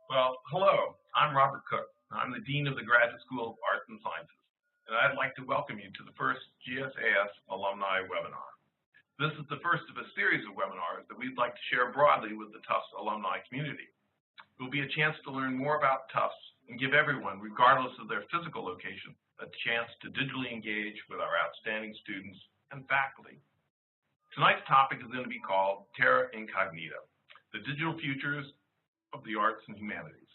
Well, hello, I'm Robert Cook. I'm the Dean of the Graduate School of Arts and Sciences, and I'd like to welcome you to the first GSAS alumni webinar. This is the first of a series of webinars that we'd like to share broadly with the Tufts alumni community. It will be a chance to learn more about Tufts and give everyone, regardless of their physical location, a chance to digitally engage with our outstanding students and faculty. Tonight's topic is going to be called Terra Incognita, the digital futures of the arts and humanities.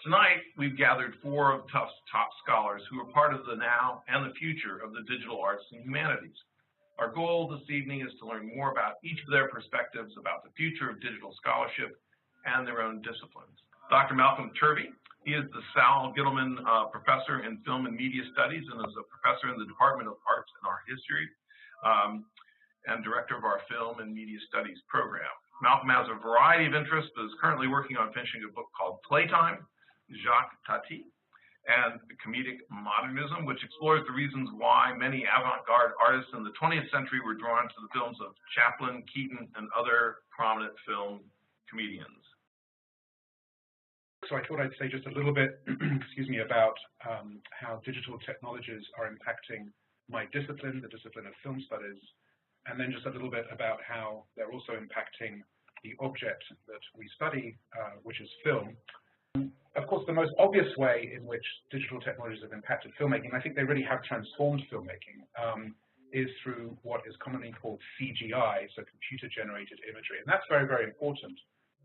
Tonight, we've gathered four of Tufts' top scholars who are part of the now and the future of the digital arts and humanities. Our goal this evening is to learn more about each of their perspectives about the future of digital scholarship and their own disciplines. Dr. Malcolm Turvey, he is the Sal Gittleman Professor in Film and Media Studies and is a professor in the Department of Arts and Art History and director of our Film and Media Studies program. Malcolm has a variety of interests, but is currently working on finishing a book called Playtime, Jacques Tati, and Comedic Modernism, which explores the reasons why many avant-garde artists in the 20th century were drawn to the films of Chaplin, Keaton, and other prominent film comedians. So I thought I'd say just a little bit, about how digital technologies are impacting my discipline, the discipline of film studies, and then just a little bit about how they're also impacting the object that we study, which is film. Of course, the most obvious way in which digital technologies have impacted filmmaking, I think they really have transformed filmmaking, is through what is commonly called CGI, so computer-generated imagery, and that's very, very important.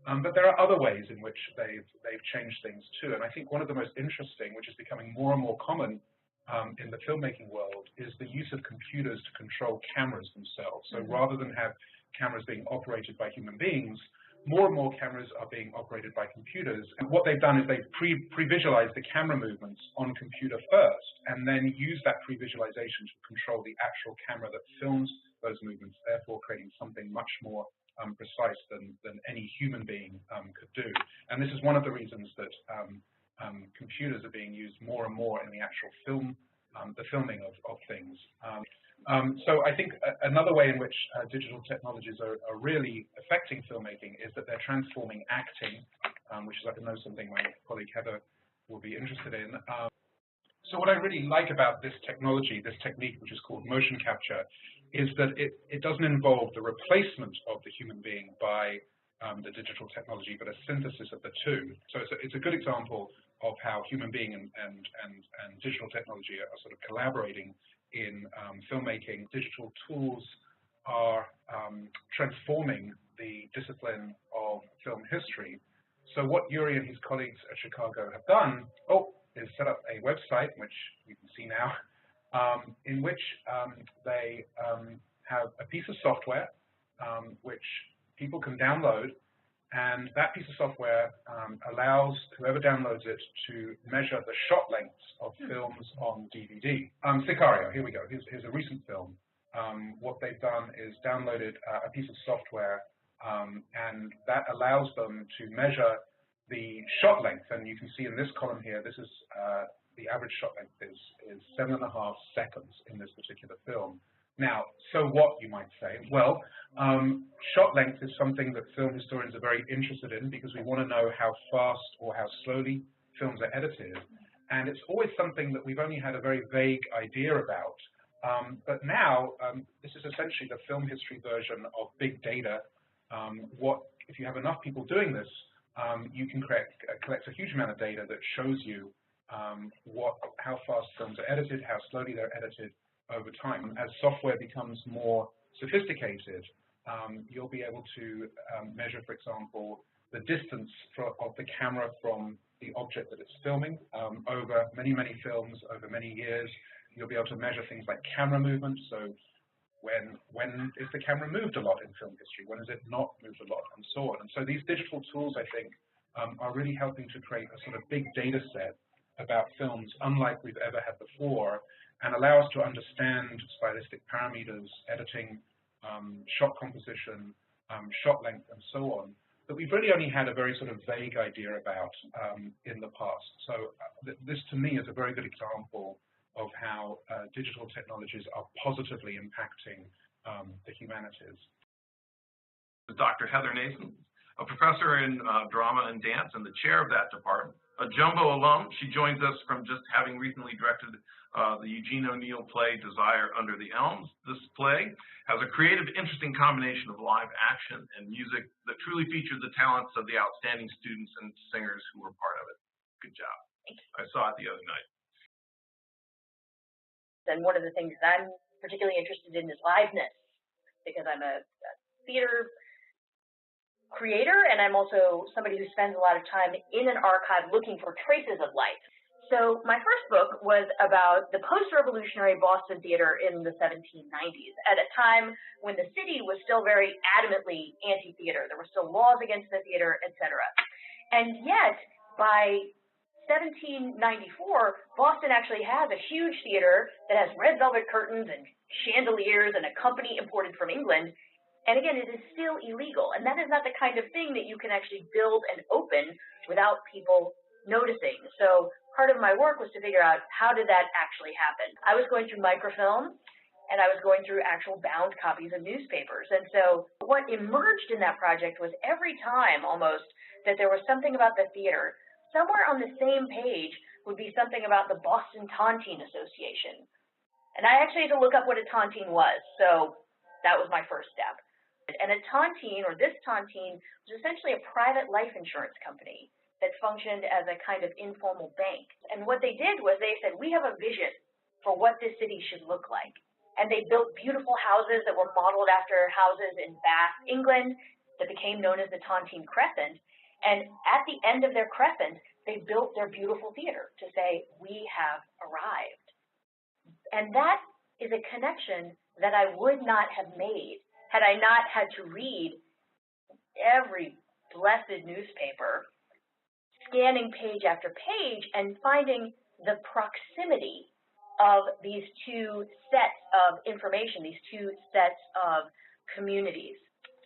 But there are other ways in which they've changed things too, and I think one of the most interesting, which is becoming more and more common in the filmmaking world, is the use of computers to control cameras themselves. So rather than have cameras being operated by human beings, more and more cameras are being operated by computers. And what they've done is they've pre-visualized the camera movements on computer first, and then use that pre-visualization to control the actual camera that films those movements, therefore creating something much more precise than any human being could do. And this is one of the reasons that computers are being used more and more in the actual film, the filming of things. So I think another way in which digital technologies are really affecting filmmaking is that they're transforming acting, which is, I know, something my colleague Heather will be interested in. So what I really like about this technology, this technique, which is called motion capture, is that it doesn't involve the replacement of the human being by the digital technology, but a synthesis of the two. So it's a good example of how human being and digital technology are sort of collaborating in filmmaking. Digital tools are transforming the discipline of film history. So what Yuri and his colleagues at Chicago have done is set up a website, which you can see now, in which they have a piece of software which people can download, and that piece of software allows whoever downloads it to measure the shot lengths of films on DVD. Sicario, here we go. Here's a recent film. What they've done is downloaded a piece of software, and that allows them to measure the shot length. And you can see in this column here, this is the average shot length is 7.5 seconds in this particular film. Now, so what, you might say? Well, shot length is something that film historians are very interested in because we want to know how fast or how slowly films are edited. And it's always something that we've only had a very vague idea about. But now, this is essentially the film history version of big data. If you have enough people doing this, you can collect a huge amount of data that shows you how fast films are edited, how slowly they're edited over time. As software becomes more sophisticated, you'll be able to measure, for example, the distance of the camera from the object that it's filming over many, many films, over many years. You'll be able to measure things like camera movement. So when is the camera moved a lot in film history? When is it not moved a lot? And so on. And so these digital tools, I think, are really helping to create a sort of big data set about films unlike we've ever had before, and allow us to understand stylistic parameters, editing, shot composition, shot length, and so on, that we've really only had a very sort of vague idea about in the past. So this, to me, is a very good example of how digital technologies are positively impacting the humanities. Dr. Heather Nason. a professor in drama and dance and the chair of that department. A Jumbo alum, she joins us from just having recently directed the Eugene O'Neill play Desire Under the Elms. This play has a creative, interesting combination of live action and music that truly featured the talents of the outstanding students and singers who were part of it. Good job. I saw it the other night. And one of the things that I'm particularly interested in is liveness, because I'm a theater creator, and I'm also somebody who spends a lot of time in an archive looking for traces of life. So my first book was about the post-revolutionary Boston theater in the 1790s, at a time when the city was still very adamantly anti-theater. There were still laws against the theater, etc. And yet, by 1794, Boston actually has a huge theater that has red velvet curtains and chandeliers and a company imported from England. And again, it is still illegal. And that is not the kind of thing that you can actually build and open without people noticing. So part of my work was to figure out, how did that actually happen? I was going through microfilm, and I was going through actual bound copies of newspapers. And so what emerged in that project was every time almost that there was something about the theater, somewhere on the same page would be something about the Boston Tontine Association. And I actually had to look up what a tontine was. So that was my first step. And a tontine, or this tontine, was essentially a private life insurance company that functioned as a kind of informal bank. And what they did was they said, we have a vision for what this city should look like. And they built beautiful houses that were modeled after houses in Bath, England, that became known as the Tontine Crescent. And at the end of their crescent, they built their beautiful theater to say, we have arrived. And that is a connection that I would not have made had I not had to read every blessed newspaper, scanning page after page and finding the proximity of these two sets of information, these two sets of communities.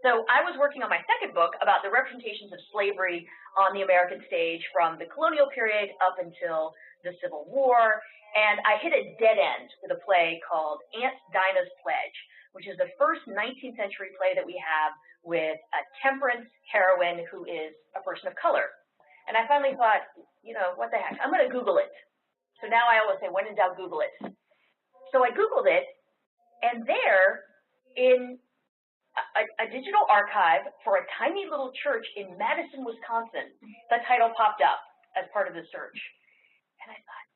So I was working on my second book about the representations of slavery on the American stage from the colonial period up until the Civil War, and I hit a dead end with a play called Aunt Dinah's Pledge, which is the first 19th century play that we have with a temperance heroine who is a person of color. And I finally thought, you know, what the heck, I'm going to Google it. So now I always say, when in doubt, Google it. So I Googled it, and there, in a digital archive for a tiny little church in Madison, Wisconsin, the title popped up as part of the search. And I thought,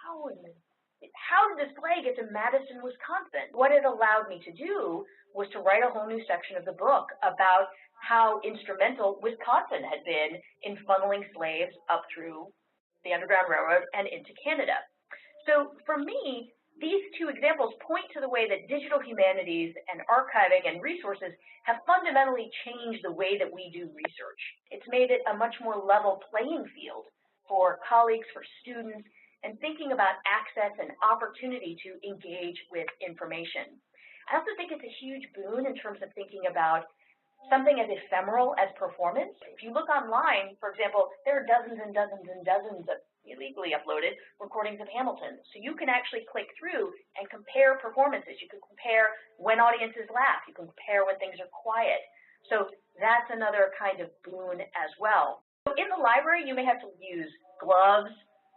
how did this play get to Madison, Wisconsin? What it allowed me to do was to write a whole new section of the book about how instrumental Wisconsin had been in funneling slaves up through the Underground Railroad and into Canada. So for me, these two examples point to the way that digital humanities and archiving and resources have fundamentally changed the way that we do research. It's made it a much more level playing field for colleagues, for students, and thinking about access and opportunity to engage with information. I also think it's a huge boon in terms of thinking about something as ephemeral as performance. If you look online, for example, there are dozens and dozens and dozens of illegally uploaded recordings of Hamilton. So you can actually click through and compare performances. You can compare when audiences laugh. You can compare when things are quiet. So that's another kind of boon as well. So in the library, you may have to use gloves,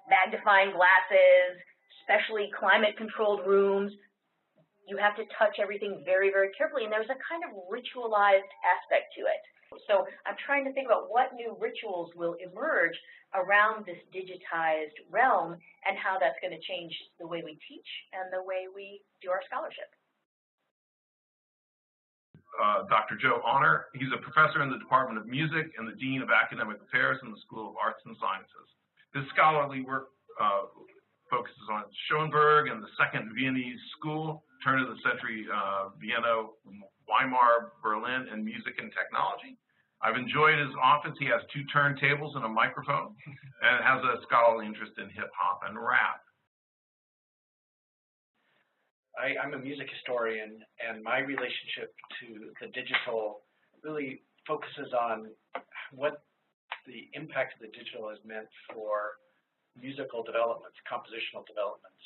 magnifying glasses, especially climate-controlled rooms. You have to touch everything very, very carefully, and there's a kind of ritualized aspect to it. So I'm trying to think about what new rituals will emerge around this digitized realm and how that's going to change the way we teach and the way we do our scholarship. Dr. Joe Auner, he's a professor in the Department of Music and the Dean of Academic Affairs in the School of Arts and Sciences. His scholarly work focuses on Schoenberg and the Second Viennese School, turn of the century Vienna, Weimar, Berlin, and music and technology. I've enjoyed his office. He has 2 turntables and a microphone, and has a scholarly interest in hip hop and rap. I'm a music historian, and my relationship to the digital really focuses on what the impact of the digital has meant for musical developments, compositional developments.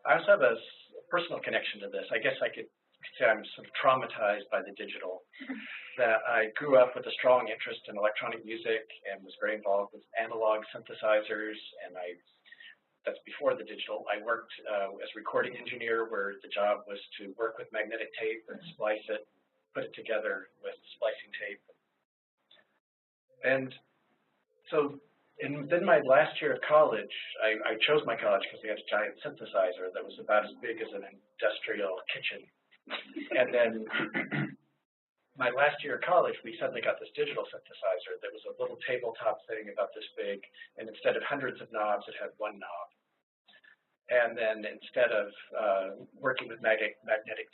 I also have a personal connection to this. I guess I could say I'm sort of traumatized by the digital. That I grew up with a strong interest in electronic music and was very involved with analog synthesizers, and that's before the digital. I worked as a recording engineer, where the job was to work with magnetic tape and splice it, put it together with splicing tape. And so then my last year of college, I chose my college because we had a giant synthesizer that was about as big as an industrial kitchen. And then my last year of college, we suddenly got this digital synthesizer that was a little tabletop thing about this big, and instead of hundreds of knobs, it had one knob. And then instead of working with magnetic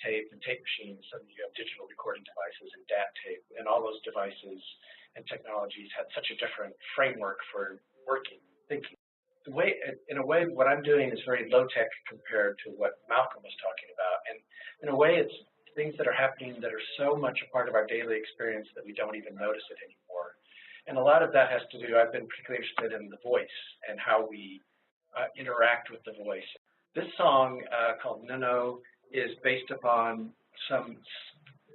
tape and tape machines, suddenly you have digital recording devices and DAT tape, and all those devices and technologies had such a different framework for working, thinking. In a way, what I'm doing is very low-tech compared to what Malcolm was talking about. And in a way, it's things that are happening that are so much a part of our daily experience that we don't even notice it anymore. And a lot of that has to do, I've been particularly interested in the voice and how we interact with the voice. This song called No No is based upon some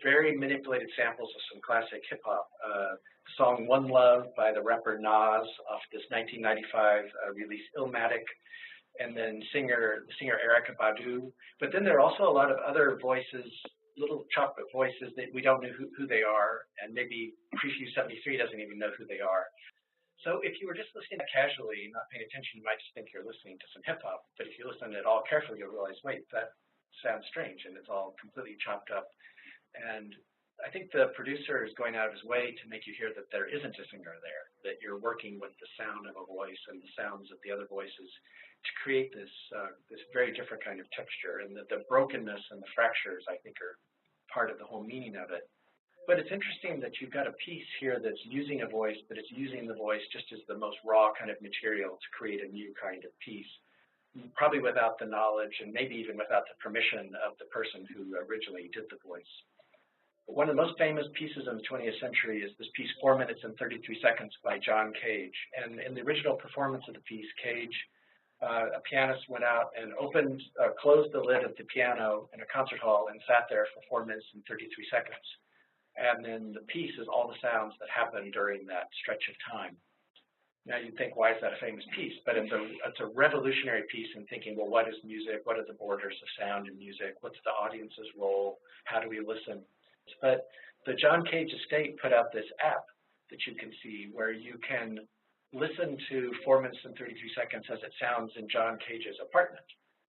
very manipulated samples of some classic hip-hop. Song One Love by the rapper Nas off this 1995 release Illmatic, and then the singer Erykah Badu. But then there are also a lot of other voices, little chocolate voices that we don't know who they are, and maybe Preview 73 doesn't even know who they are. So if you were just listening casually, not paying attention, you might just think you're listening to some hip-hop. But if you listen at all carefully, you'll realize, wait, that sounds strange, and it's all completely chopped up. And I think the producer is going out of his way to make you hear that there isn't a singer there, that you're working with the sound of a voice and the sounds of the other voices to create this very different kind of texture. And the brokenness and the fractures, I think, are part of the whole meaning of it. But it's interesting that you've got a piece here that's using a voice, but it's using the voice just as the most raw kind of material to create a new kind of piece, probably without the knowledge and maybe even without the permission of the person who originally did the voice. One of the most famous pieces in the 20th century is this piece, 4 minutes and 33 seconds by John Cage. And in the original performance of the piece, Cage, a pianist went out and closed the lid of the piano in a concert hall and sat there for 4 minutes and 33 seconds. And then the piece is all the sounds that happened during that stretch of time. Now you'd think, why is that a famous piece? But it's a revolutionary piece in thinking, well, what is music? What are the borders of sound in music? What's the audience's role? How do we listen? But the John Cage estate put out this app that you can see where you can listen to 4 minutes and 33 seconds as it sounds in John Cage's apartment.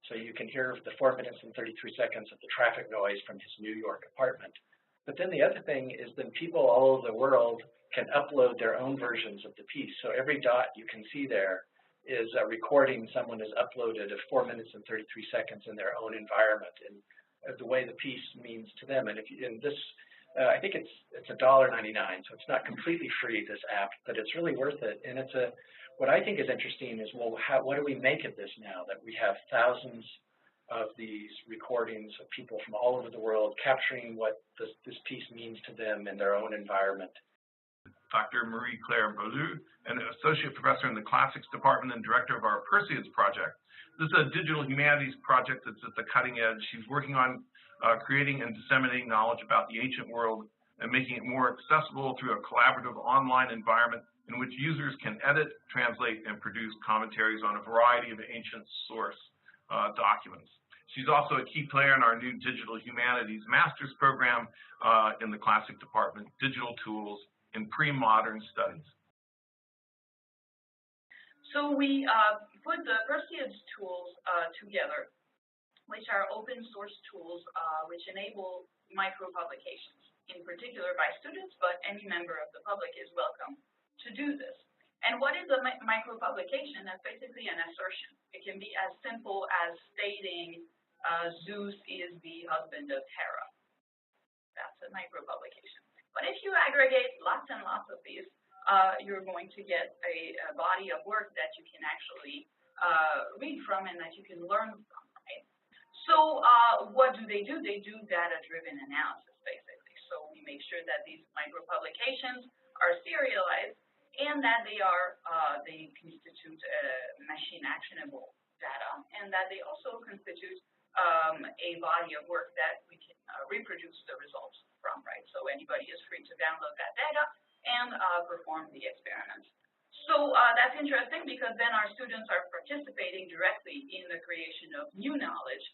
So you can hear the 4 minutes and 33 seconds of the traffic noise from his New York apartment. But then the other thing is that people all over the world can upload their own versions of the piece. So every dot you can see there is a recording someone has uploaded of 4 minutes and 33 seconds in their own environment and the way the piece means to them. And I think it's $1.99, so it's not completely free, this app, but it's really worth it. And what I think is interesting is, well, what do we make of this now that we have thousands of these recordings of people from all over the world capturing what this piece means to them in their own environment? Dr. Marie-Claire Beaulieu, an associate professor in the classics department and director of our Perseids project. This is a digital humanities project that's at the cutting edge. She's working on creating and disseminating knowledge about the ancient world and making it more accessible through a collaborative online environment in which users can edit, translate, and produce commentaries on a variety of ancient source documents. She's also a key player in our new Digital Humanities Master's program in the Classic Department, Digital Tools in Pre-Modern Studies. So we put the Perseids tools together, which are open source tools which enable micro-publications, in particular by students, but any member of the public is welcome to do this. And what is a micro-publication? That's basically an assertion. It can be as simple as stating Zeus is the husband of Terra. That's a micro-publication. But if you aggregate lots and lots of these, you're going to get a body of work that you can actually read from and that you can learn from, right? So what do? They do data-driven analysis, basically. So we make sure that these micro-publications are serialized and that they constitute machine actionable data, and that they also constitute a body of work that we can reproduce the results from, right? So anybody is free to download that data and perform the experiments. So that's interesting because then our students are participating directly in the creation of new knowledge,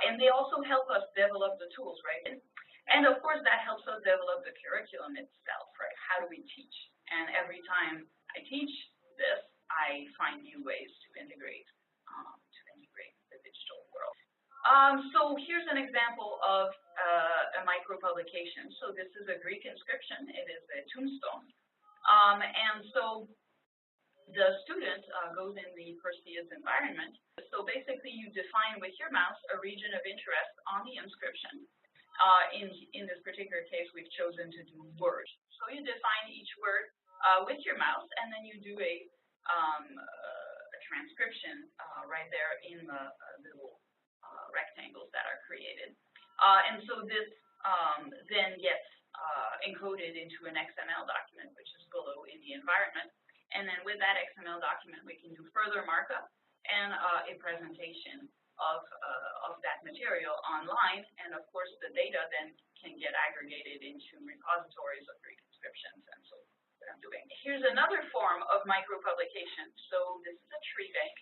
and they also help us develop the tools, right? And of course, that helps us develop the curriculum itself, right? How do we teach? And every time I teach this, I find new ways to integrate the digital world. So here's an example of a micro-publication. So this is a Greek inscription. It is a tombstone. And so the student goes in the Perseids environment. So basically, you define with your mouse a region of interest on the inscription. In this particular case, we've chosen to do words. So you define each word with your mouse, and then you do a transcription right there in the little rectangles that are created. And so this then gets encoded into an XML document, which is below in the environment. And then with that XML document, we can do further markup and a presentation of that material online. And of course, the data then can get aggregated into repositories of Greek inscriptions. And so what I'm doing. Here's another form of micro-publication. So this is a tree bank.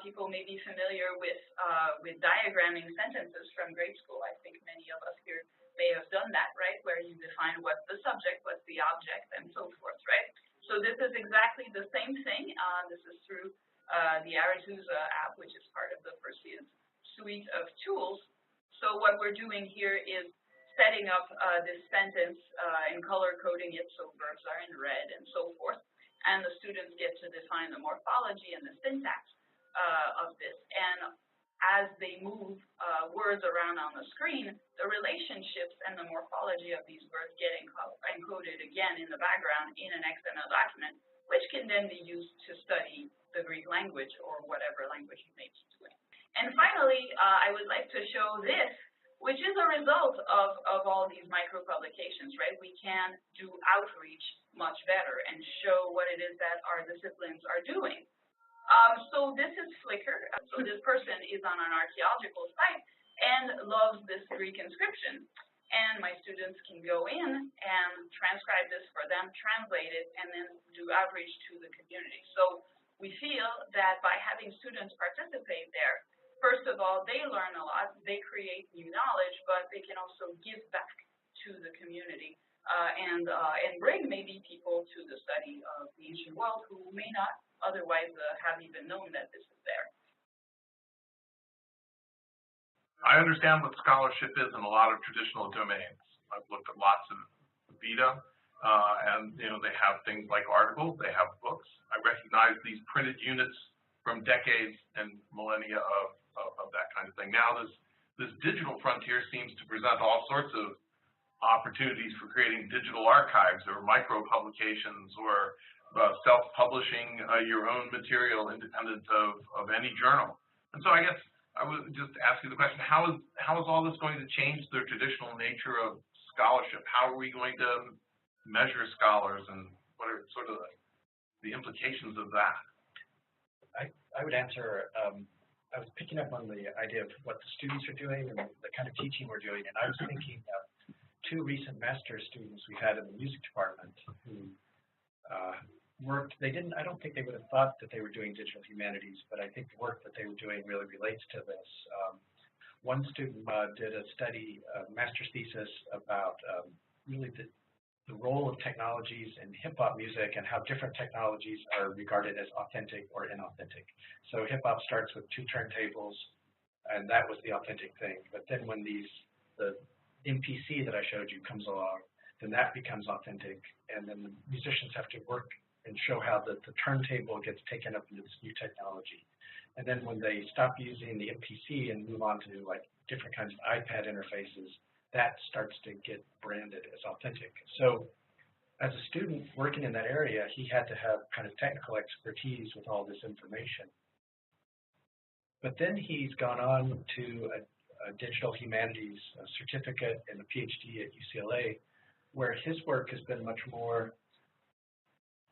People may be familiar with diagramming sentences from grade school. I think many of us here may have done that, right? Where you define what's the subject, what's the object, and so forth, right? So this is exactly the same thing. This is through the Arathusa app, which is part of the Perseids suite of tools. So what we're doing here is setting up this sentence and color coding it so verbs are in red and so forth. And the students get to define the morphology and the syntax of this. And as they move words around on the screen, the relationships and the morphology of these words get encoded again in the background in an XML document, which can then be used to study the Greek language or whatever language you may be doing. And finally, I would like to show this, which is a result of all these micro-publications, right? We can do outreach much better and show what it is that our disciplines are doing. So this is Flickr. So this person is on an archaeological site and loves this Greek inscription. And my students can go in and transcribe this for them, translate it, and then do outreach to the community. So we feel that by having students participate there, first of all, they learn a lot, they create new knowledge, but they can also give back to the community and bring maybe people to the study of the ancient world who may not otherwise have even known that this is there. I understand what scholarship is in a lot of traditional domains. I've looked at lots of Vita, and they have things like articles, they have books. I recognize these printed units from decades and millennia of that kind of thing. Now this digital frontier seems to present all sorts of opportunities for creating digital archives or micro-publications or self-publishing your own material independent of any journal. And so I guess I would just ask you the question, how is all this going to change the traditional nature of scholarship? How are we going to measure scholars, and what are sort of the implications of that? I would answer, I was picking up on the idea of what the students are doing and the kind of teaching we're doing, and I was thinking of two recent master's students we had in the music department who worked, I don't think they would have thought that they were doing digital humanities, but I think the work that they were doing really relates to this. One student did a study, a master's thesis about really the role of technologies in hip-hop music and how different technologies are regarded as authentic or inauthentic. So hip-hop starts with two turntables, and that was the authentic thing. But then when the MPC that I showed you comes along, then that becomes authentic, and then the musicians have to work and show how the turntable gets taken up into this new technology. And then when they stop using the MPC and move on to like different kinds of iPad interfaces, that starts to get branded as authentic. So as a student working in that area, he had to have kind of technical expertise with all this information. But then he's gone on to a digital humanities certificate and a PhD at UCLA, where his work has been much more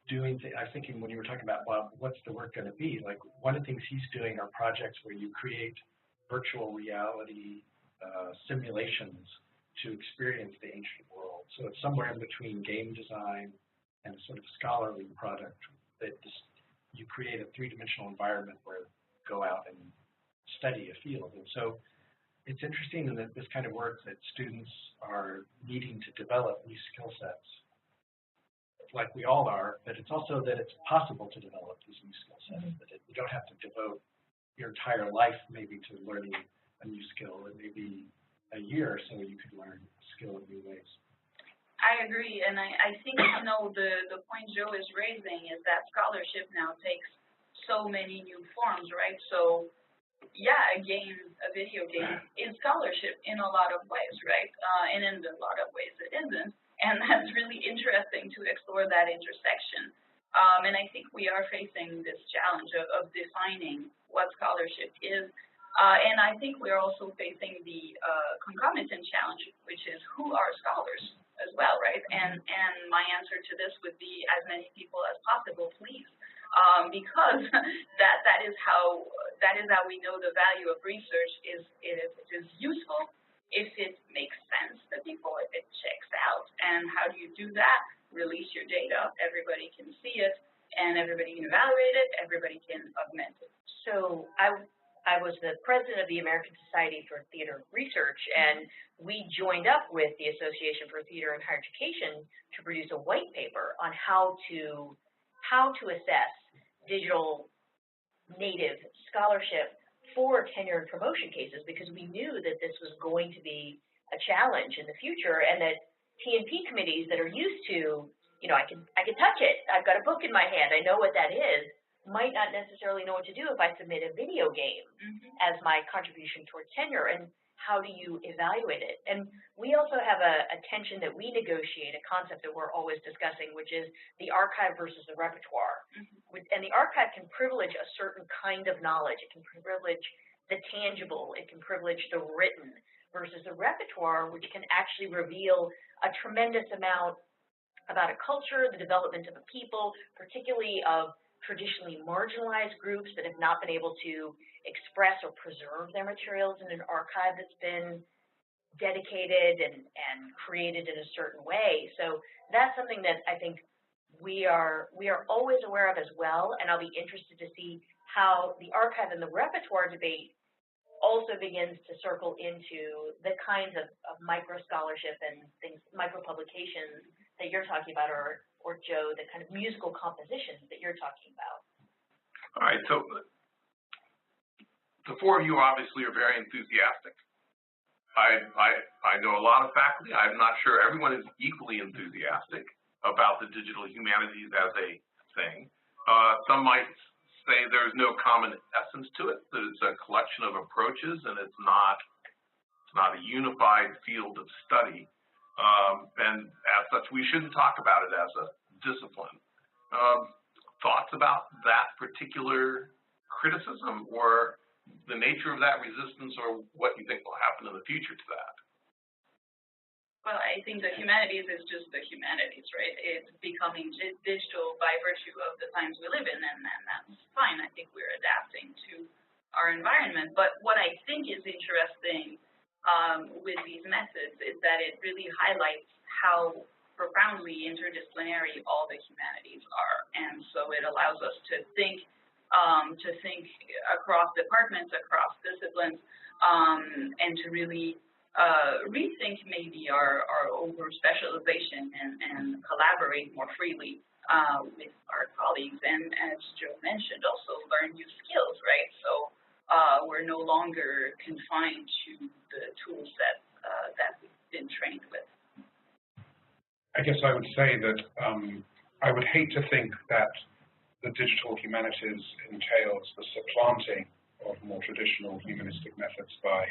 doing, I was thinking when you were talking about, well, what's the work going to be? Like one of the things he's doing are projects where you create virtual reality simulations to experience the ancient world. So it's somewhere in between game design and a sort of scholarly product that you create a three-dimensional environment where you go out and study a field. And so it's interesting in this kind of work that students are needing to develop new skill sets, like we all are, but it's also that it's possible to develop these new skill sets, that you don't have to devote your entire life maybe to learning a new skill, and maybe a year or so you could learn a skill in new ways. I agree, and I think, you know, the point Joe is raising is that scholarship now takes so many new forms, right? So, yeah, a video game is scholarship in a lot of ways, right? And in a lot of ways it isn't, and that's really interesting to explore that intersection. And I think we are facing this challenge of defining what scholarship is. And I think we're also facing the concomitant challenge, which is who are scholars as well, right? And my answer to this would be as many people as possible, please, because that is how we know the value of research is if it is useful, if it makes sense to people, if it checks out. And how do you do that? Release your data, everybody can see it, and everybody can evaluate it, everybody can augment it. So I was the president of the American Society for Theater Research, and we joined up with the Association for Theater and Higher Education to produce a white paper on how to assess digital native scholarship for tenure and promotion cases, because we knew that this was going to be a challenge in the future, and that T&P committees that are used to, you know, I can touch it, I've got a book in my hand, I know what that is, might not necessarily know what to do if I submit a video game as my contribution towards tenure, and how do you evaluate it? And we also have a tension that we negotiate, a concept that we're always discussing, which is the archive versus the repertoire. And the archive can privilege a certain kind of knowledge, it can privilege the tangible, it can privilege the written, versus the repertoire, which can actually reveal a tremendous amount about a culture, the development of a people, particularly of traditionally marginalized groups that have not been able to express or preserve their materials in an archive that's been dedicated and created in a certain way. So that's something that I think we are always aware of as well, and I'll be interested to see how the archive and the repertoire debate also begins to circle into the kinds of micro scholarship and things, micro publications that you're talking about, or Joe, the kind of musical compositions that you're talking about. All right, so the four of you obviously are very enthusiastic. I know a lot of faculty. I'm not sure everyone is equally enthusiastic about the digital humanities as a thing. Some might say there's no common essence to it, that it's a collection of approaches and it's not a unified field of study. And as such, we shouldn't talk about it as a discipline. Thoughts about that particular criticism, or the nature of that resistance, or what you think will happen in the future to that? Well, I think the humanities is just the humanities, right? It's becoming digital by virtue of the times we live in, and that's fine. I think we're adapting to our environment. But what I think is interesting with these methods is that it really highlights how profoundly interdisciplinary all the humanities are. And so it allows us to think across departments, across disciplines, and to really rethink maybe our over-specialization and collaborate more freely with our colleagues. And as Joe mentioned, also learn new skills, right? So we're no longer confined to the tool set that we've been trained with. I guess I would say that I would hate to think that the digital humanities entails the supplanting of more traditional humanistic methods by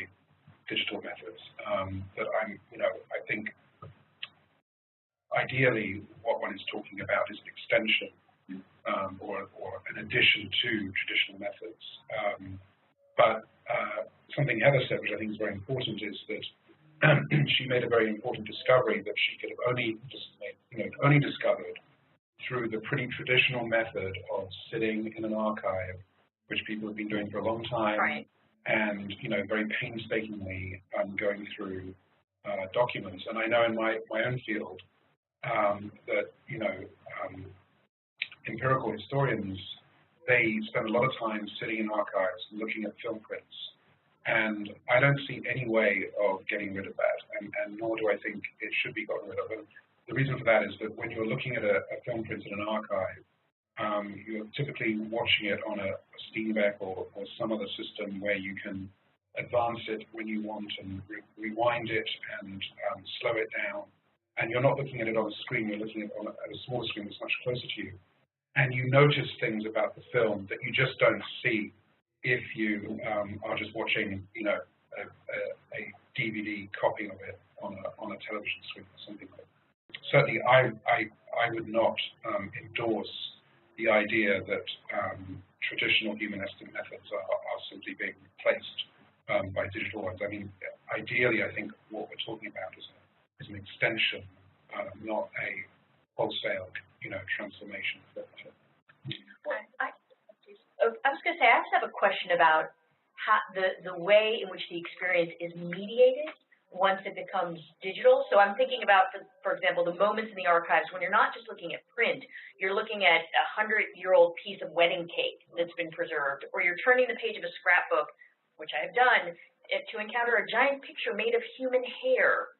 digital methods. I think ideally what one is talking about is an extension or an addition to traditional methods. But something Heather said, which I think is very important, is that she made a very important discovery that she could have only discovered through the pretty traditional method of sitting in an archive, which people have been doing for a long time, right, and very painstakingly going through documents. And I know in my own field that empirical historians, they spend a lot of time sitting in archives looking at film prints. And I don't see any way of getting rid of that, and nor do I think it should be gotten rid of. And the reason for that is that when you're looking at a film print in an archive, you're typically watching it on a Steam Deck or some other system where you can advance it when you want and rewind it and slow it down. And you're not looking at it on a screen, you're looking at it at a smaller screen that's much closer to you. And you notice things about the film that you just don't see if you are just watching, a DVD copy of it on a television screen or something like that. Certainly, I would not endorse the idea that traditional humanistic methods are simply being replaced by digital ones. I mean, ideally, I think what we're talking about is an extension, not a wholesale, transformation. I was going to say, I also have a question about how the way in which the experience is mediated once it becomes digital. So I'm thinking about, for example, the moments in the archives when you're not just looking at print, you're looking at a 100-year-old piece of wedding cake that's been preserved, or you're turning the page of a scrapbook, which I have done, to encounter a giant picture made of human hair.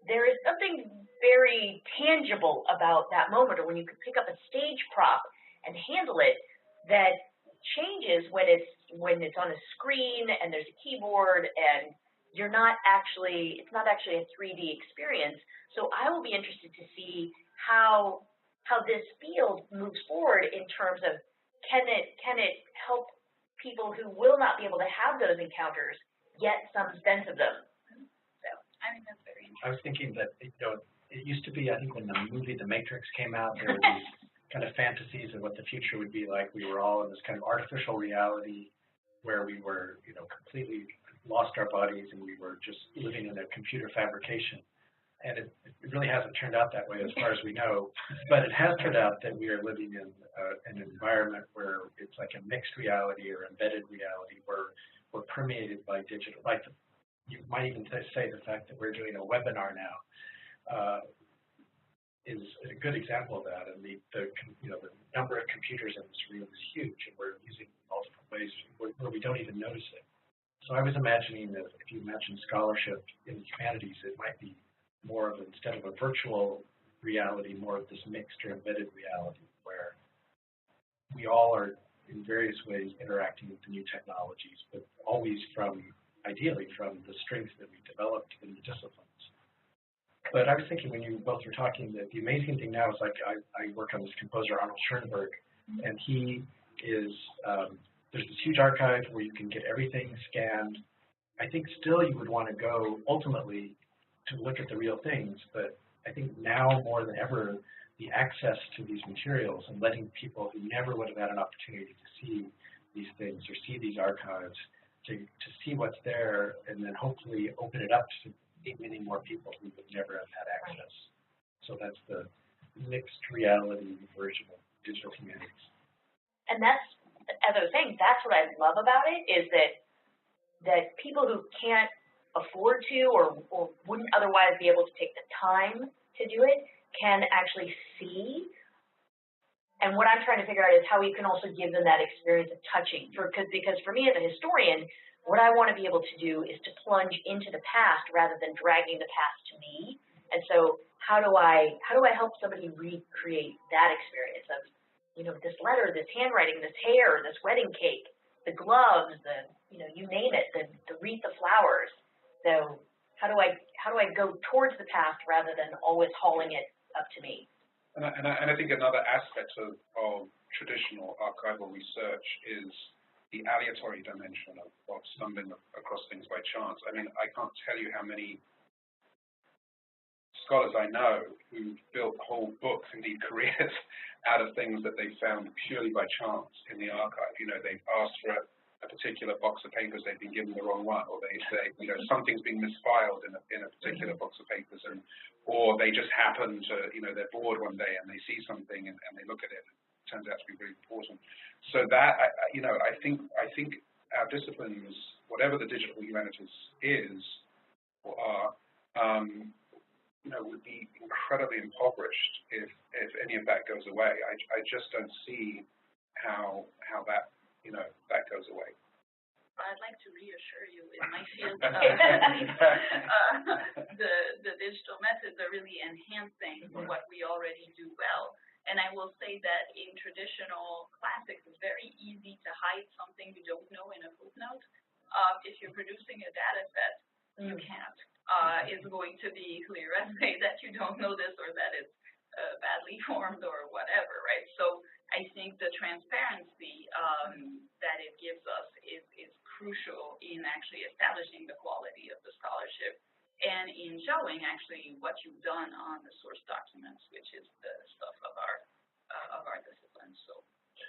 There is something very tangible about that moment, or when you could pick up a stage prop and handle it, that changes when it's on a screen and there's a keyboard and it's not actually a 3D experience. So I will be interested to see how this field moves forward in terms of can it help people who will not be able to have those encounters get some sense of them. So I think that's very interesting. I was thinking that it used to be, I think when the movie The Matrix came out, there were these kind of fantasies of what the future would be like. We were all in this kind of artificial reality where we were, completely lost our bodies and we were just living in a computer fabrication. And it really hasn't turned out that way as far as we know. But it has turned out that we are living in an environment where it's like a mixed reality or embedded reality where we're permeated by digital. Like you might even say the fact that we're doing a webinar now is a good example of that, and the number of computers in this room is huge, and we're using multiple ways where we don't even notice it. So I was imagining that if you imagine scholarship in the humanities, it might be more of, instead of a virtual reality, more of this mixed or embedded reality where we all are in various ways interacting with the new technologies, but always ideally from the strengths that we developed in the disciplines. But I was thinking when you both were talking that the amazing thing now is like I work on this composer, Arnold Schoenberg, and he is, there's this huge archive where you can get everything scanned. I think still you would want to go ultimately to look at the real things, but I think now more than ever, the access to these materials and letting people who never would have had an opportunity to see these things or see these archives, to see what's there and then hopefully open it up to many more people who would never have had access. So that's the mixed reality version of digital humanities. And that's, as I was saying, that's what I love about it, is that people who can't afford to or wouldn't otherwise be able to take the time to do it can actually see. And what I'm trying to figure out is how you can also give them that experience of touching. Because for me as a historian, what I want to be able to do is to plunge into the past rather than dragging the past to me. And so how do I help somebody recreate that experience of, this letter, this handwriting, this hair, this wedding cake, the gloves, you name it, the wreath of flowers. So how do I go towards the past rather than always hauling it up to me? And I think another aspect of traditional archival research is the aleatory dimension of stumbling across things by chance. I mean, I can't tell you how many scholars I know who built whole books, indeed careers, out of things that they found purely by chance in the archive. They've asked for a particular box of papers, they've been given the wrong one, or they say, something's been misfiled in a particular box of papers, or they just happen to, they're bored one day and they see something and they look at it. Turns out to be very important. So that I think our disciplines, whatever the digital humanities is or are, would be incredibly impoverished if any of that goes away. I just don't see how that that goes away. I'd like to reassure you, in my field, the digital methods are really enhancing what we already do well. And I will say that in traditional classics, it's very easy to hide something you don't know in a footnote. If you're producing a data set, you can't. It's going to be clear as day that you don't know this or that it's badly formed or whatever, right? So I think the transparency that it gives us is crucial in actually establishing the quality of the scholarship and in showing actually what you've done on the source documents, which is the stuff of our discipline. So,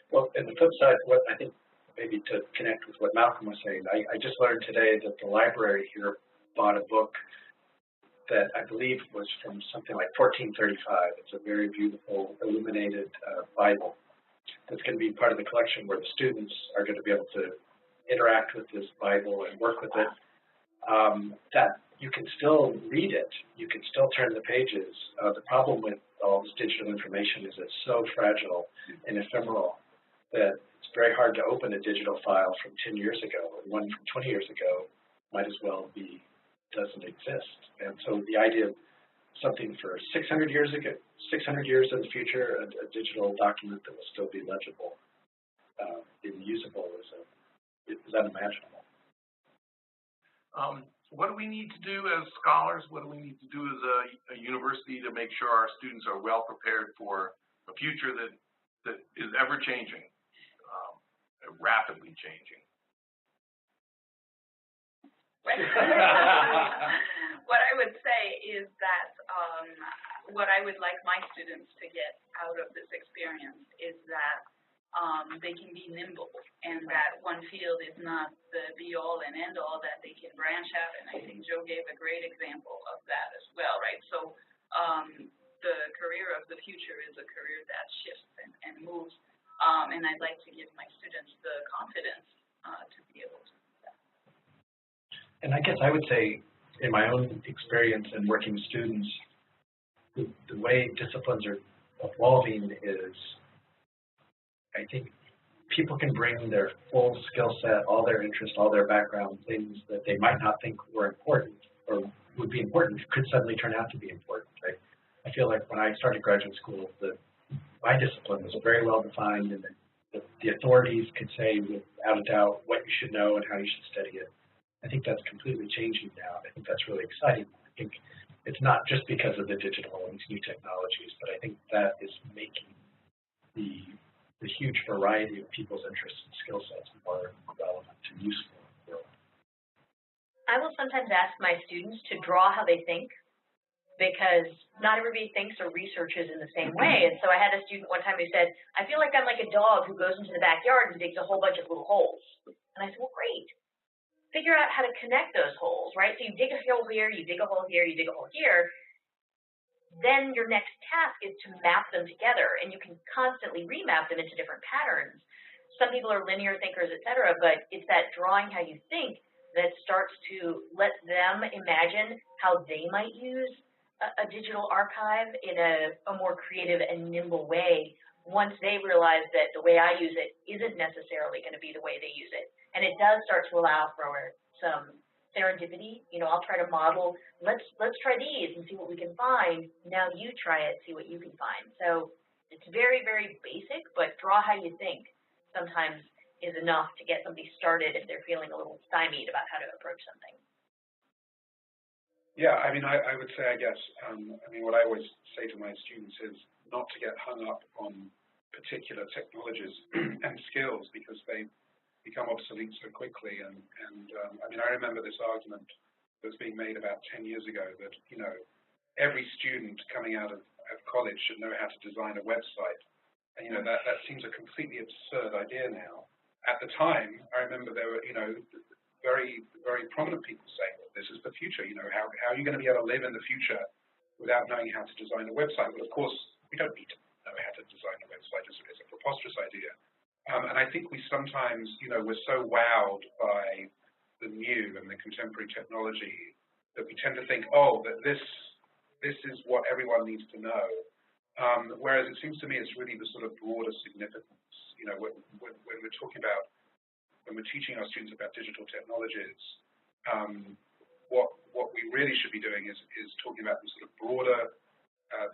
well, and the flip side, what I think maybe to connect with what Malcolm was saying, I just learned today that the library here bought a book that I believe was from something like 1435. It's a very beautiful illuminated Bible that's going to be part of the collection where the students are going to be able to interact with this Bible and work with it. That you can still read it. You can still turn the pages. The problem with all this digital information is it's so fragile and ephemeral that it's very hard to open a digital file from 10 years ago, and one from 20 years ago might as well be doesn't exist. And so the idea of something for 600 years ago, 600 years in the future, a digital document that will still be legible and usable is unimaginable. What do we need to do as scholars? What do we need to do as a university to make sure our students are well prepared for a future that is ever changing, rapidly changing? What I would say is that what I would like my students to get out of this experience is that they can be nimble, and that one field is not the be-all and end-all, that they can branch out. And I think Joe gave a great example of that as well, right? So the career of the future is a career that shifts and moves, and I'd like to give my students the confidence to be able to. And I guess I would say, in my own experience in working with students, the way disciplines are evolving is, I think people can bring their full skill set, all their interests, all their background, things that they might not think were important or would be important could suddenly turn out to be important, right? I feel like when I started graduate school, my discipline was very well defined, and the authorities could say without a doubt what you should know and how you should study it. I think that's completely changing now. I think that's really exciting. I think it's not just because of the digital and these new technologies, but I think that is making the huge variety of people's interests and skill sets more relevant and useful in the world. I will sometimes ask my students to draw how they think, because not everybody thinks or researches in the same way. And so I had a student one time who said, I feel like I'm like a dog who goes into the backyard and digs a whole bunch of little holes. And I said, well, great. Figure out how to connect those holes, right? So you dig a hole here, you dig a hole here, you dig a hole here. Then your next task is to map them together, and you can constantly remap them into different patterns. Some people are linear thinkers, et cetera, but it's that drawing how you think that starts to let them imagine how they might use a digital archive in a more creative and nimble way once they realize that the way I use it isn't necessarily going to be the way they use it. And it does start to allow for some serendipity. I'll try to model, let's try these and see what we can find. Now you try it, see what you can find. So it's very, very basic, but draw how you think sometimes is enough to get somebody started if they're feeling a little stymied about how to approach something. Yeah, I mean, I would say, I guess, what I always say to my students is not to get hung up on particular technologies and skills, because they become obsolete so quickly. And I remember this argument that was being made about 10 years ago that, every student coming out of college should know how to design a website. And, that seems a completely absurd idea now. At the time, I remember there were, very, very prominent people saying that this is the future. How are you going to be able to live in the future without knowing how to design a website? Well, of course, we don't need to know how to design a website. It's a preposterous idea. And I think we sometimes, we're so wowed by the new and the contemporary technology that we tend to think, oh, that this is what everyone needs to know. Whereas it seems to me it's really the sort of broader significance. When we're talking about, when we're teaching our students about digital technologies, what we really should be doing is talking about the sort of broader,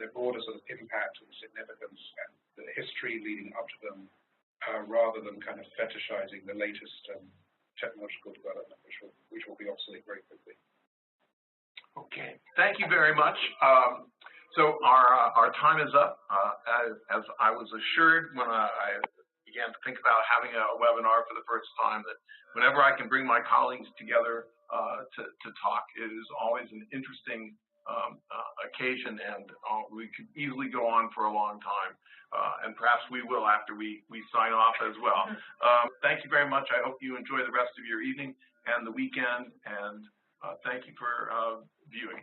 their broader sort of impact and significance and the history leading up to them, rather than kind of fetishizing the latest technological development, which will be obsolete very quickly. Okay, thank you very much. So our time is up. As I was assured when I began to think about having a webinar for the first time, that whenever I can bring my colleagues together to talk, it is always an interesting occasion, and we could easily go on for a long time, and perhaps we will after we sign off as well. Thank you very much. I hope you enjoy the rest of your evening and the weekend, and thank you for viewing.